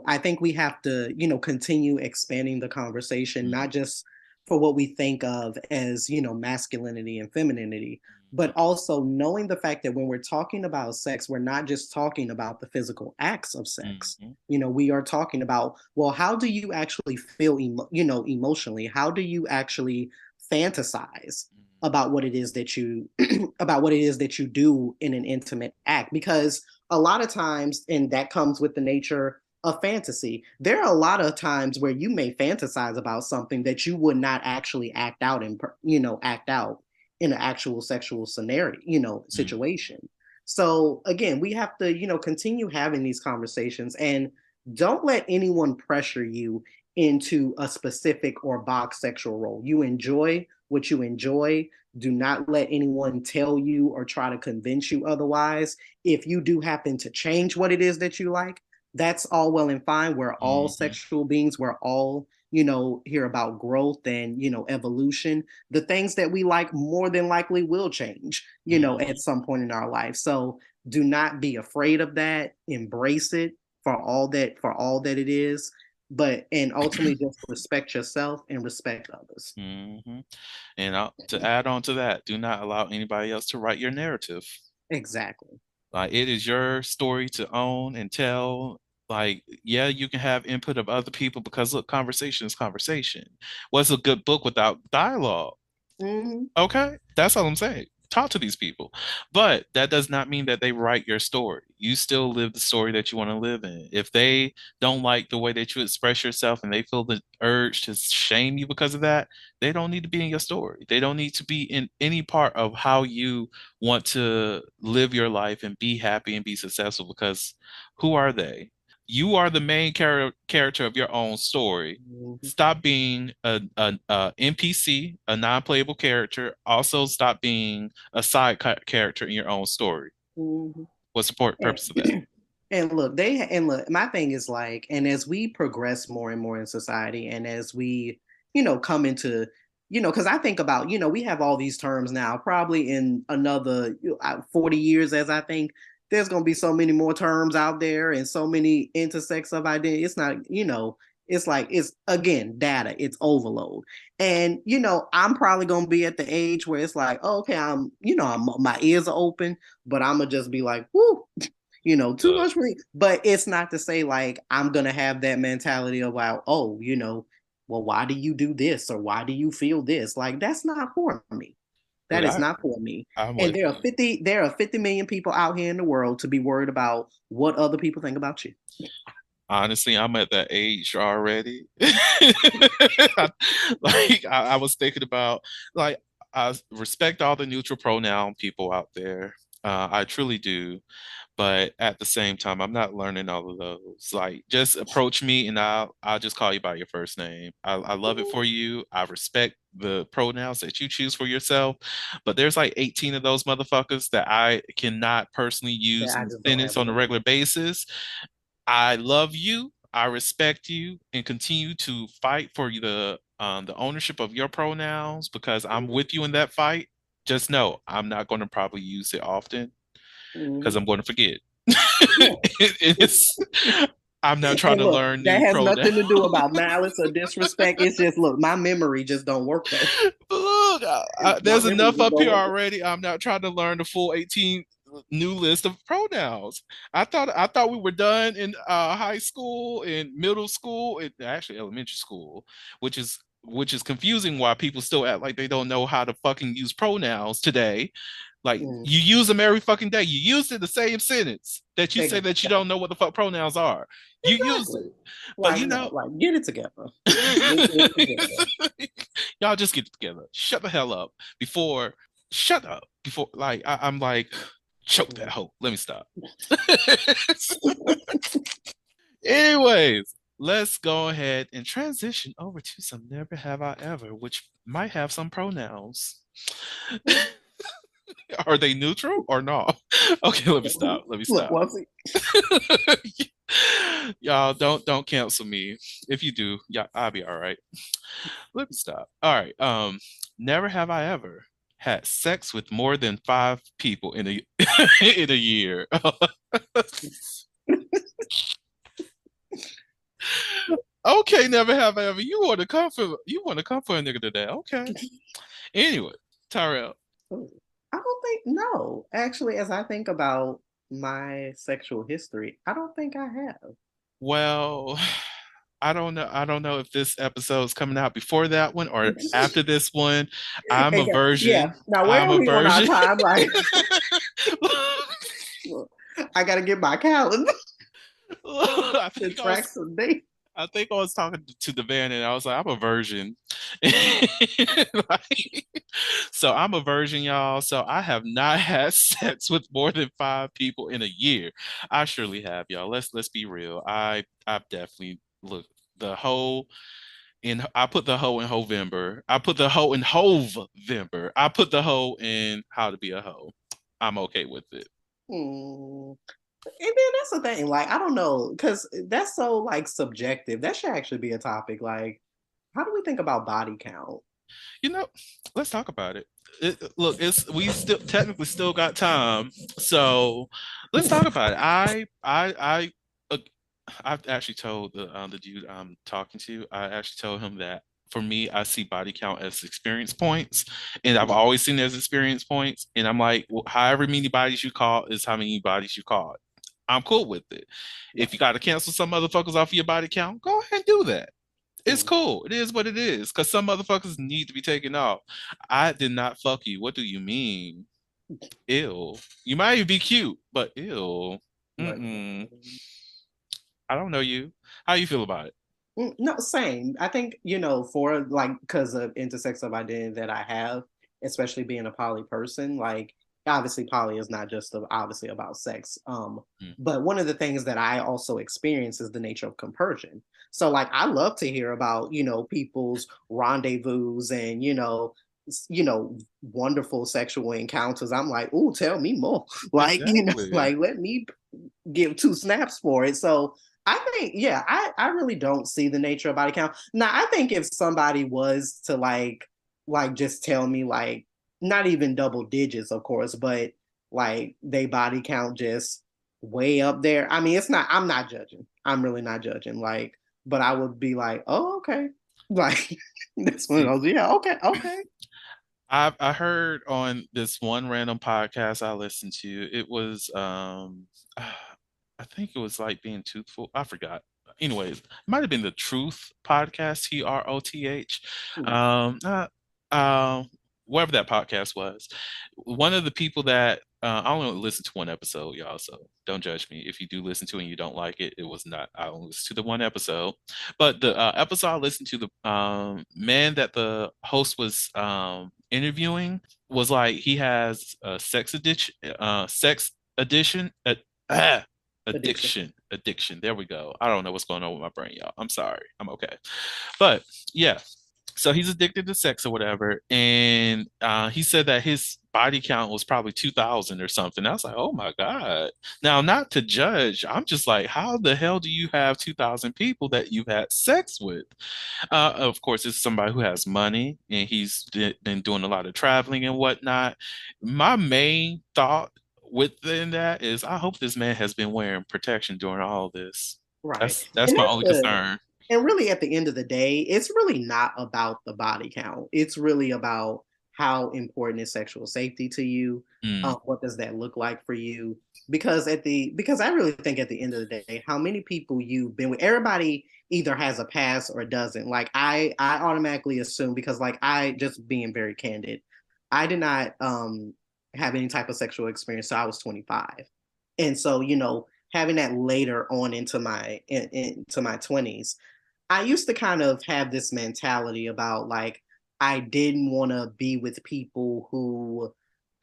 I think we have to continue expanding the conversation, not just for what we think of as masculinity and femininity, but also knowing the fact that when we're talking about sex, we're not just talking about the physical acts of sex. Mhm, We are talking about, well, how do you actually feel emotionally? How do you actually fantasize about what it is that you about what it is that you do in an intimate act? Because a lot of times, and that comes with the nature of fantasy, there are a lot of times where you may fantasize about something that you would not actually act out in an actual sexual scenario, mhm, situation. So again, we have to continue having these conversations, and don't let anyone pressure you into a specific or box sexual role. You enjoy what you enjoy. Do not let anyone tell you or try to convince you otherwise. If you do happen to change what it is that you like, that's all well and fine. We're all mhm, sexual beings. We're all hear about growth and, evolution. The things that we like more than likely will change, at Mhm. some point in our life. So do not be afraid of that. Embrace it for all that it is. But and ultimately just respect yourself and respect others. hmm And to add on to that, do not allow anybody else to write your narrative. Exactly. Like it is your story to own and tell. Like, yeah, you can have input of other people because look, conversation is conversation. What's a good book without dialogue? Mm-hmm. Okay, that's all I'm saying. Talk to these people. But that does not mean that they write your story. You still live the story that you want to live in. If they don't like the way that you express yourself and they feel the urge to shame you because of that, they don't need to be in your story. They don't need to be in any part of how you want to live your life and be happy and be successful because who are they? You are the main character of your own story. Mm-hmm. Stop being a NPC, a non-playable character. Also, stop being a side character in your own story. Mm-hmm. What's the purpose of that? And, and look, my thing is like, and as we progress more and more in society, and as we, come into, because I think about, we have all these terms now. Probably in another 40 years, as I think there's going to be so many more terms out there and so many intersects of identity. It's not, it's like it's again data. It's overload, and I'm probably going to be at the age where it's like, oh, okay, my ears are open, but I'm gonna just be like, whoo, too Look, much for me. But it's not to say like I'm gonna have that mentality about, oh, well, why do you do this or why do you feel this? Like that's not for me. look, That is not for me. I'm And with you. there are 50 million people out here in the world to be worried about what other people think about you. Honestly, I'm at that age already. I was thinking about like I respect all the neutral pronoun people out there. I truly do. But at the same time, I'm not learning all of those. Like, just approach me and I'll just call you by your first name. I love it for you. I respect the pronouns that you choose for yourself. But there's like 18 of those motherfuckers that I cannot personally use Yeah, I in a just don't sentence ever on a want to regular hear. basis. I love you. I respect you and continue to fight for the ownership of your pronouns because I'm with you in that fight. Just know I'm not going to probably use it often because Mm-hmm. I'm going to forget. Yeah. It's I'm not trying And to look, learn that new has pronouns. nothing to do about malice or disrespect. It's just look, my memory just don't work though. Look, My there's memory enough just up don't here work. already. I'm not trying to learn the full 18 new list of pronouns. I thought we were done in high school and middle school and actually elementary school, which is confusing why people still act like they don't know how to fucking use pronouns today. Like Mm, you use them every fucking day. You use it in the same sentence that you say that you don't know what the fuck pronouns are. You use exactly. it. But Like no, like get it together. Get it together. y'all just get it together. Shut the hell up before. Shut up before. Like I'm like, choke that Mm. hoe. Let me stop. Anyways, let's go ahead and transition over to some never have I ever, which might have some pronouns. Are they neutral or not? Okay, let me stop. Let me Look, stop. once Y'all don't cancel me. If you do, yeah, I'll be all right. Let me stop. All right. Never have I ever had sex with more than 5 people in a in a year. Okay, never have I ever. You want to come for a nigga today. Okay. Anyway, Tyrell. I don't think no. Actually, as I think about my sexual history, I don't think I have. Well, I don't know. I don't know if this episode is coming out before that one or after this one. I'm a Yeah. virgin. Now, where I'm are a we on our virgin. timeline? Look, I got to get my calendar I to think I track was some dates. I think I was talking to the van and I was like, I'm a virgin. Like, so I'm a virgin, y'all. So I have not had sex with more than 5 people in a year. I surely have, y'all. Let's be real. I've definitely look the whole in I put the hoe in Hovember. I put the hoe in Hovember. I put the hoe in how to be a hoe. I'm okay with it. Hmm. And then that's the thing. Like, I don't know, because that's so like subjective. That should actually be a topic. Like, How do we think about body count? You know, let's talk about it. Look, it's we still technically still got time, so let's talk about it. Uh, I've actually told the dude I'm talking to. I actually told him that for me, I see body count as experience points, and I've always seen it as experience points. And I'm like, well, however many bodies you call is how many bodies you call. I'm cool with it. If you Right. got to cancel some motherfuckers off your body count, go ahead and do that. It's Mm, cool. It is what it is. Because some motherfuckers need to be taken off. I did not fuck you. What do you mean? Ew. You might even be cute, but ew. right. Mm-mm. I don't know you. How you feel about it? No, same. I think, for like because of intersex of identity that I have, especially being a poly person, like obviously poly is not just obviously about sex. Mm. But one of the things that I also experience is the nature of compersion. So like I love to hear about, people's rendezvous and, wonderful sexual encounters. I'm like, oh, tell me more. Like, Exactly. like let me give two snaps for it. So I think, yeah, I really don't see the nature of body count. Now, I think if somebody was to like just tell me like not even double digits, of course, but like they body count just way up there. I mean, it's not. I'm not judging. I'm really not judging. Like, but I would be like, oh, okay, like this one See, goes, yeah, okay, okay. I heard on this one random podcast I listened to, it was I think it was like being truthful. I forgot. Anyways, it might have been the Truth podcast, TROTH. Hmm. Um uh, um whatever that podcast was. One of the people that I only listened to one episode, y'all, so don't judge me. If you do listen to it and you don't like it, it was not I only listened to the one episode. But the episode I listened to, the man that the host was interviewing was like he has a sex addiction, ah, Addiction. addiction. There we go. I don't know what's going on with my brain, y'all. I'm sorry. I'm okay. But yeah, so he's addicted to sex or whatever, and he said that his body count was probably 2,000 or something. I was like, oh my god. Now, not to judge, I'm just like, how the hell do you have 2,000 people that you've had sex with? Of course, it's somebody who has money and been doing a lot of traveling and whatnot. My main thought within that is, I hope this man has been wearing protection during all this. Right. That's And my that's only the concern. and really at the end of the day, it's really not about the body count. It's really about how important is sexual safety to you. Mm, What does that look like for you? Because I really think at the end of the day, how many people you've been with, everybody either has a past or doesn't. Like I automatically assume because like I just being very candid, I did not have any type of sexual experience. So I was 25. And so, having that later on into my 20s, I used to kind of have this mentality about like I didn't want to be with people who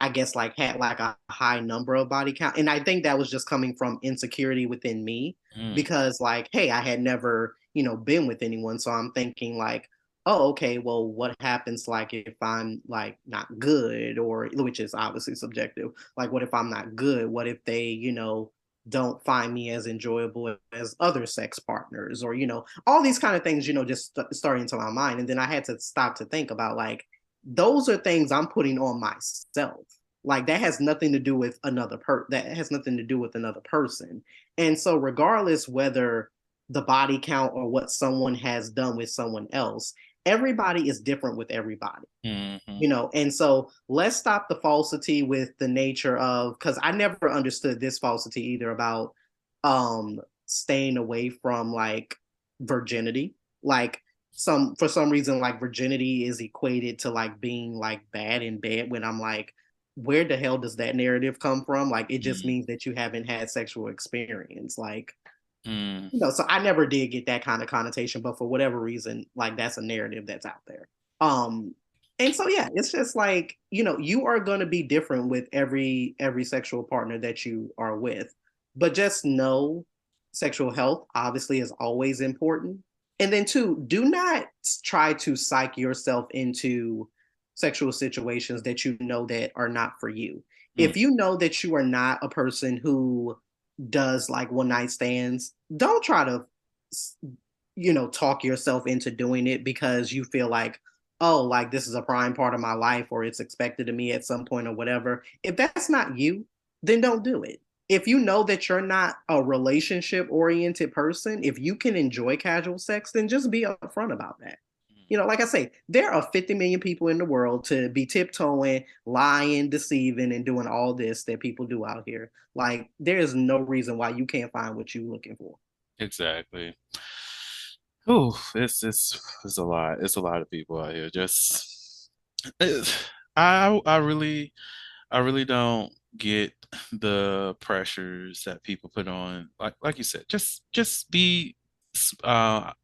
I guess like had like a high number of body count. And I think that was just coming from insecurity within me mm, because like, hey, I had never, been with anyone. So I'm thinking like, oh, okay, well, what happens like if I'm like not good or which is obviously subjective. Like what if I'm not good? What if they, don't find me as enjoyable as other sex partners or all these kind of things just starting into my mind, and then I had to stop to think about like those are things I'm putting on myself. Like that has nothing to do with that has nothing to do with another person. And so regardless whether the body count or what someone has done with someone else, everybody is different with everybody. mhm, And so let's stop the falsity with the nature of, because I never understood this falsity either about staying away from like virginity. Like for some reason like virginity is equated to like being like bad in bed, when I'm like, where the hell does that narrative come from? Like it just mm, means that you haven't had sexual experience. Like, mm. so I never did get that kind of connotation, but for whatever reason, like that's a narrative that's out there. Um, and so yeah, it's just like, you are gonna be different with every sexual partner that you are with. But just know sexual health obviously is always important. And then two, do not try to psych yourself into sexual situations that you know that are not for you. Mm. If you know that you are not a person who does like one night stands, don't try to talk yourself into doing it because you feel like, oh, like this is a prime part of my life or it's expected of me at some point or whatever. If that's not you, then don't do it. If you know that you're not a relationship oriented person, if you can enjoy casual sex, then just be upfront about that. Like I say, there are 50 million people in the world to be tiptoeing, lying, deceiving, and doing all this that people do out here. Like, there is no reason why you can't find what you're looking for. Exactly. Oh, it's a lot. It's a lot of people out here. Just I I really don't get the pressures that people put on. Like you said, just be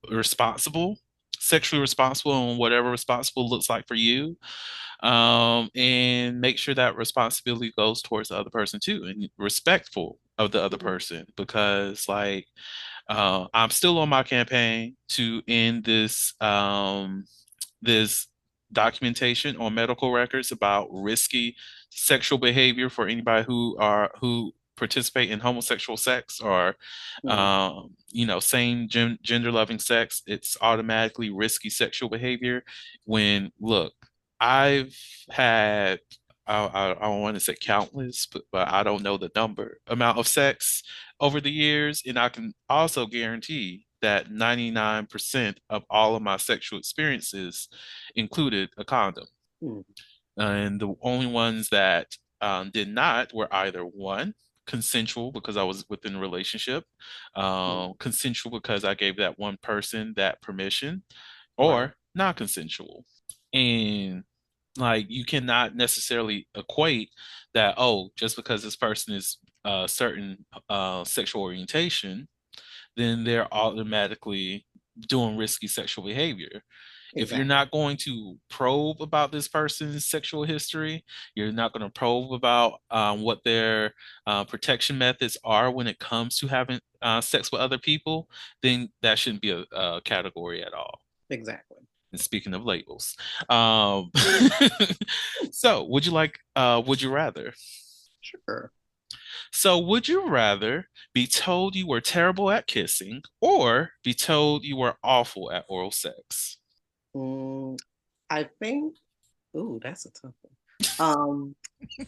responsible, sexually responsible, and whatever responsible looks like for you. And make sure that responsibility goes towards the other person too, and respectful of the other person because like I'm still on my campaign to end this documentation on medical records about risky sexual behavior for anybody who participate in homosexual sex or Mm, same gender loving sex. It's automatically risky sexual behavior. When look, I've had I don't want to say countless, but I don't know the number amount of sex over the years, and I can also guarantee that 99% of all of my sexual experiences included a condom. mm, And the only ones that did not were either one, consensual because I was within a relationship, mm. consensual because I gave that one person that permission, Right. or non-consensual. And like you cannot necessarily equate that, oh, just because this person is a certain sexual orientation, then they're automatically doing risky sexual behavior. If you're Exactly. not going to probe about this person's sexual history, you're not going to probe about what their protection methods are when it comes to having sex with other people, then that shouldn't be a category at all. Exactly. And speaking of labels, um, so would you rather? Sure. So, would you rather be told you were terrible at kissing or be told you were awful at oral sex? Mm, I think, ooh, that's a tough one. Um,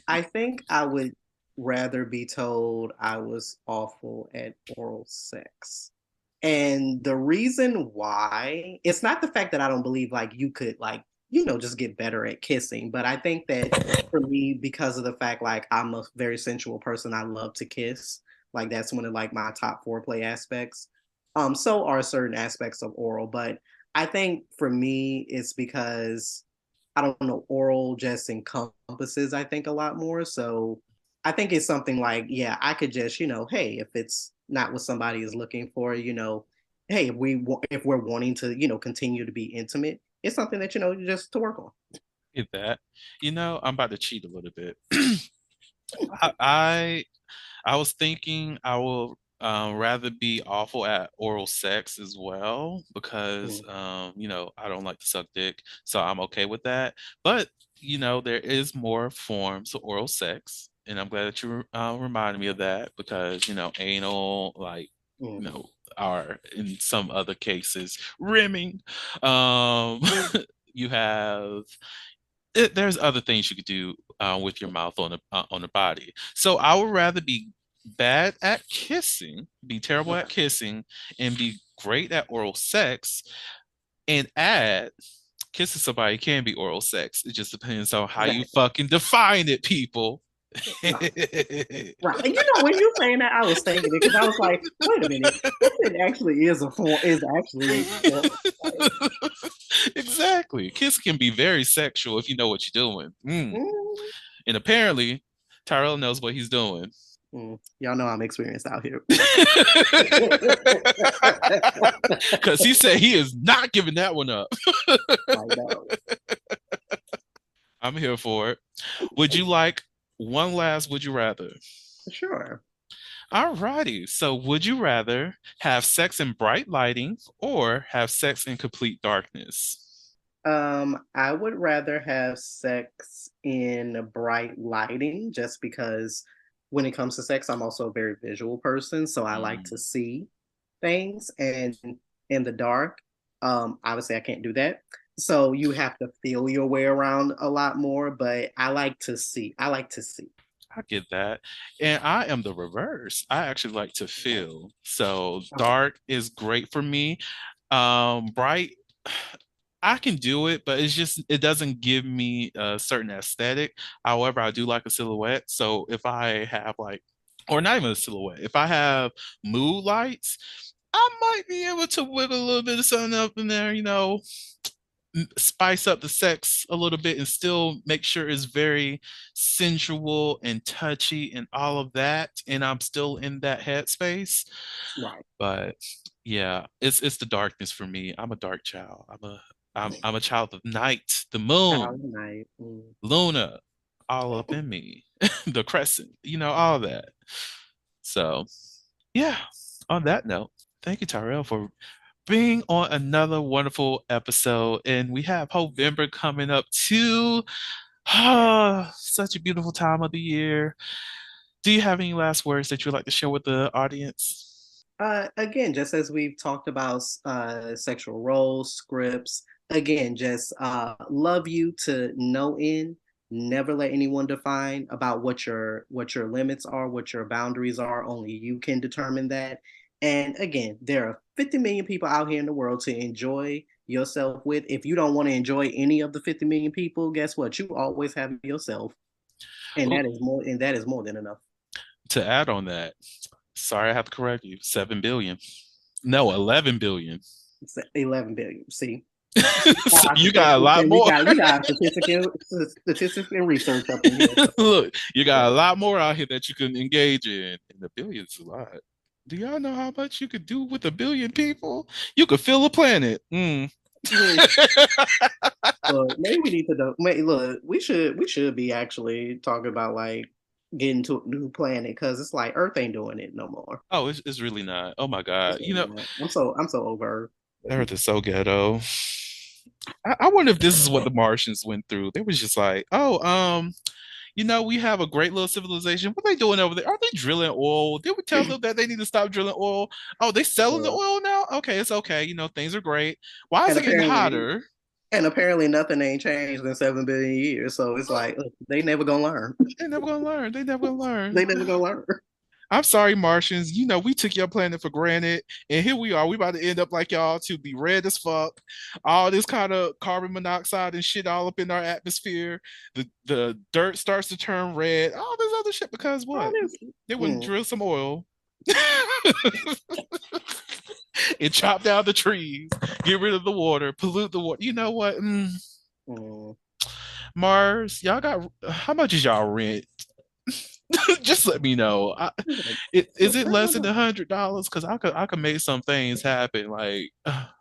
I think I would rather be told I was awful at oral sex. And the reason why, it's not the fact that I don't believe like you could like, just get better at kissing, but I think that for me, because of the fact like I'm a very sensual person, I love to kiss. Like that's one of like my top foreplay aspects. So are certain aspects of oral, but I think for me, it's because I don't know, oral just encompasses, I think, a lot more. So I think it's something like, yeah, I could just, hey, if it's not what somebody is looking for, hey, if we're wanting to, continue to be intimate, it's something that just to work on. Get that? I'm about to cheat a little bit. I I was thinking I will rather be awful at oral sex as well because Mm, I don't like to suck dick, so I'm okay with that. But there is more forms of oral sex, and I'm glad that you reminded me of that because anal, like you mm, know, are in some other cases rimming. Um, you have there's other things you could do with your mouth on the body. So I would rather be bad at kissing, be terrible okay. at kissing, and be great at oral sex, and add kissing somebody can be oral sex. It just depends on how you Exactly. fucking define it, people. Right. Right. And when you saying that, I was thinking it because I was like, wait a minute, kissing actually is a form, is actually oral. Like, Exactly. Kiss can be very sexual if you know what you're doing. mm, And apparently, Tyrell knows what he's doing. y'all know I'm experienced out here. Because he said he is not giving that one up. I know. I'm here for it. Would you like one last would you rather? Sure. All righty. So, would you rather have sex in bright lighting or have sex in complete darkness? I would rather have sex in bright lighting just because when it comes to sex, I'm also a very visual person. So I like to Mm, see things. And in the dark. Obviously, I can't do that. So you have to feel your way around a lot more. But I like to see. I like to see. I get that. And I am the reverse. I actually like to Okay. feel. So Okay. dark is great for me. Bright, I can do it, but it's just it doesn't give me a certain aesthetic. However, I do like a silhouette. So if I have like, or not even a silhouette, if I have mood lights, I might be able to wiggle a little bit of something up in there, spice up the sex a little bit and still make sure it's very sensual and touchy and all of that. And I'm still in that headspace. Right. But yeah, it's the darkness for me. I'm a dark child. I'm a child of night, the moon, Child night. Mm. Luna, all up in me, the crescent, all that. So yeah, on that note, thank you, Tyrell, for being on another wonderful episode. And we have November coming up too. Ah, such a beautiful time of the year. Do you have any last words that you'd like to share with the audience? Again, just as we've talked about sexual roles, scripts, again, just love you to no end. Never let anyone define about what your limits are, what your boundaries are. Only you can determine that. And again, there are 50 million people out here in the world to enjoy yourself with. If you don't want to enjoy any of the 50 million people, guess what? You always have yourself, and Well, that is more than enough. to add on that, sorry, I have to correct you. 7 billion. No, 11 billion. It's 11 billion. See, So our you got a statistics lot and we more. got we got statistics and research up in here. Look, you got a So, lot more out here that you can engage in. And the billions a lot. Do y'all know how much you could do with 1 billion people? You could fill a planet. Mm. mm, look, maybe we need to know. Look, we should be actually talking about like getting to a new planet because it's like Earth ain't doing it no more. Oh, it's really not. Oh my God. It's really not. I'm so over Earth is so ghetto. I wonder if this is what the Martians went through. They was just like, oh, we have a great little civilization. What are they doing over there? Are they drilling oil? Did we tell Earth. them that they need to stop drilling oil? Oh, they selling the Uh, oil now? Okay, it's okay. Things are great. Why is and it getting apparently, hotter? and apparently, nothing ain't changed in 7 billion years. So it's Uh, like they never gonna learn. They're never gonna learn. They never gonna They learn. never gonna learn. I'm sorry, Martians. We took your planet for granted, and here we are. We about to end up like y'all to be red as fuck. All this kind of carbon monoxide and shit all up in our atmosphere. The dirt starts to turn red. All this other shit because what? Honestly. They wouldn't Mm, drill some oil and chop down the trees, get rid of the water, pollute the water. You know what? mm. Mars, y'all got how much is y'all rent? Just let me know. Is it less than $100? Because I could make some things happen. Like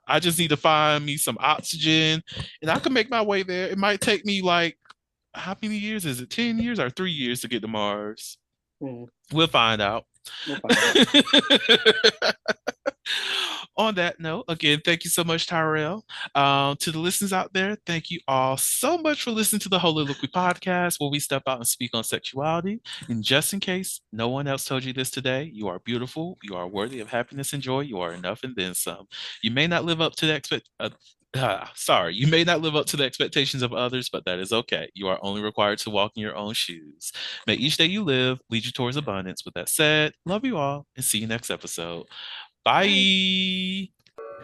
I just need to find me some oxygen, and I can make my way there. It might take me like how many years is it? 10 years or 3 years to get to Mars? Mm. We'll find out. We'll find out. On that note, again, thank you so much, Tyrell. To the listeners out there, thank you all so much for listening to the Holy Liquid podcast, where we step out and speak on sexuality. And just in case no one else told you this today, you are beautiful, you are worthy of happiness and joy, you are enough and then some. You may not live up to the you may not live up to the expectations of others, but that is okay. You are only required to walk in your own shoes. May each day you live lead you towards abundance. With that said, love you all and see you next episode. Bye.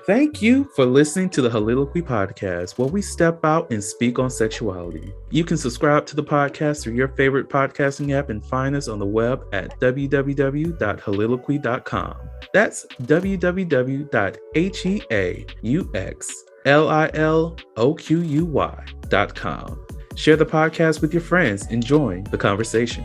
Thank you for listening to the Soliloquy Podcast, where we step out and speak on sexuality. You can subscribe to the podcast through your favorite podcasting app and find us on the web at www.soliloquy.com. That's www.heauxliloquy.com. Share the podcast with your friends and join the conversation.